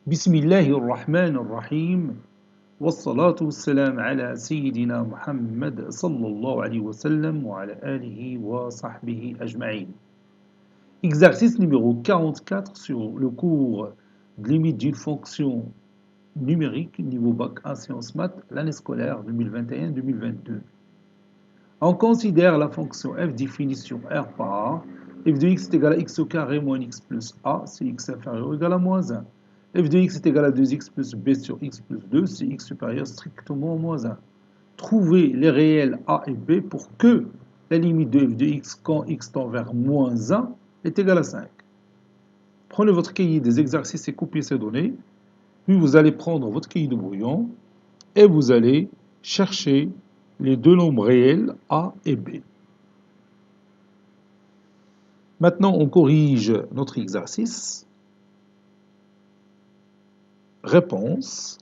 بسم الله الرحمن الرحيم والصلاة والسلام على سيدنا محمد صلى الله عليه وسلم وعلى آله وصحبه أجمعين. Exercice numéro 44 sur le cours de limite d'une fonction numérique niveau bac 1 sciences maths l'année scolaire 2021-2022. On considère la fonction f définition r par f de x est égal à x au carré moins x plus a si x inférieur ou égal à moins 1. F de x est égal à 2x plus b sur x plus 2 si x supérieur strictement à moins 1. Trouvez les réels a et b pour que la limite de f de x quand x tend vers moins 1 est égale à 5. Prenez votre cahier des exercices et copiez ces données. Puis vous allez prendre votre cahier de brouillon et vous allez chercher les deux nombres réels a et b. Maintenant, on corrige notre exercice. Réponse.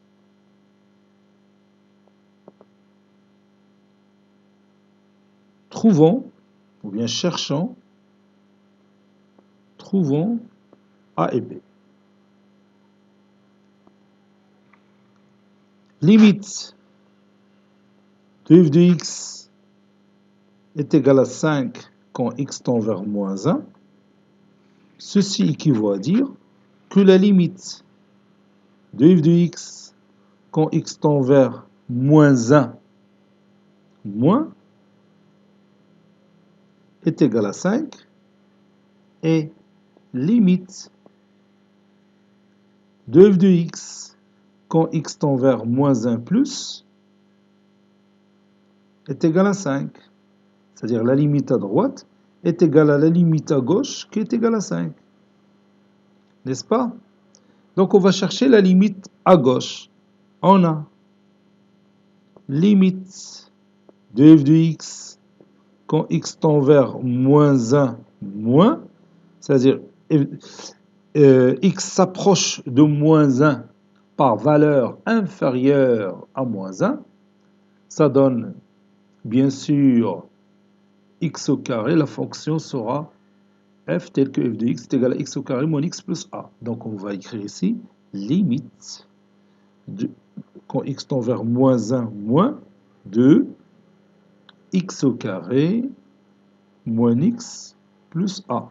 Trouvons, ou bien cherchons, trouvons A et B. Limite de f de x est égale à 5 quand x tend vers moins 1. Ceci équivaut à dire que la limite de f de x quand x tend vers moins 1 moins est égale à 5 et limite de f de x quand x tend vers moins 1 plus est égale à 5. C'est-à-dire la limite à droite est égale à la limite à gauche qui est égale à 5. N'est-ce pas? Donc on va chercher la limite à gauche. On a limite de f de x quand x tend vers moins 1 moins, c'est-à-dire x s'approche de moins 1 par valeur inférieure à moins 1. Ça donne bien sûr x au carré, la fonction sera f telle que f de x est égal à x au carré moins x plus a. Donc on va écrire ici limite de, quand x tend vers moins 1 moins de x au carré moins x plus a.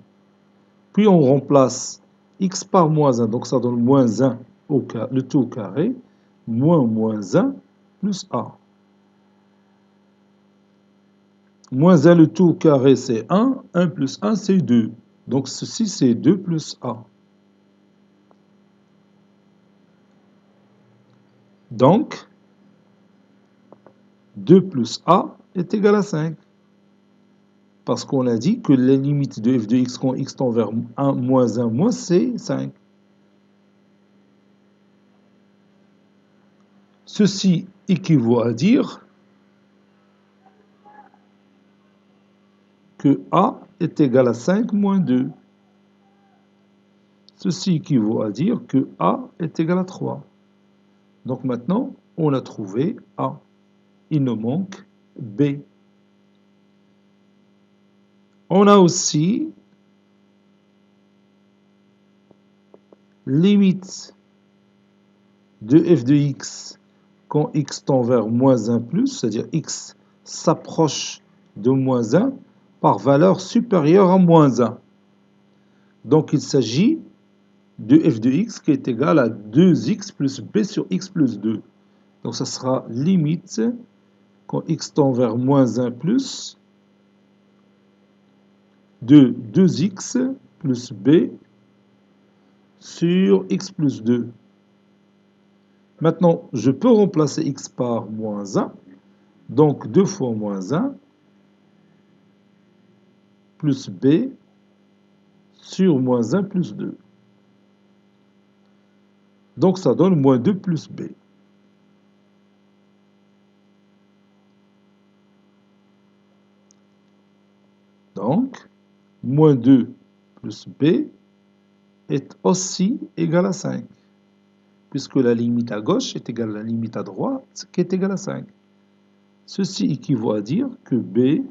Puis on remplace x par moins 1, donc ça donne moins 1 le tout au carré moins 1 plus a. Moins 1 le tout au carré c'est 1, 1 plus 1 c'est 2. Donc ceci c'est 2 plus a. Donc 2 plus a est égal à 5. Parce qu'on a dit que la limite de f de x quand x tend vers 1 moins, c'est 5. Ceci équivaut à dire que a est égal à 5 moins 2. Ceci équivaut à dire que a est égal à 3. Donc maintenant, on a trouvé a. Il nous manque b. On a aussi limite de f de x quand x tend vers moins 1 plus, c'est-à-dire x s'approche de moins 1 par valeur supérieure à moins 1. Donc il s'agit de f de x qui est égal à 2x plus b sur x plus 2. Donc ça sera limite quand x tend vers moins 1 plus de 2x plus b sur x plus 2. Maintenant, je peux remplacer x par moins 1. Donc 2 fois moins 1 plus b sur moins 1 plus 2. Donc ça donne moins 2 plus b. Donc, moins 2 plus b est aussi égal à 5, puisque la limite à gauche est égale à la limite à droite, qui est égale à 5. Ceci équivaut à dire que b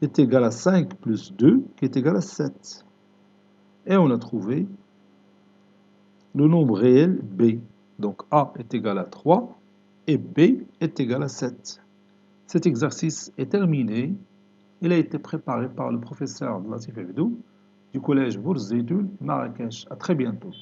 est égal à 5 plus 2, qui est égal à 7. Et on a trouvé le nombre réel b. Donc a est égal à 3 et b est égal à 7. Cet exercice est terminé. Il a été préparé par le professeur Latif Ebdou du collège Bourz Zeytoun, Marrakech. À très bientôt.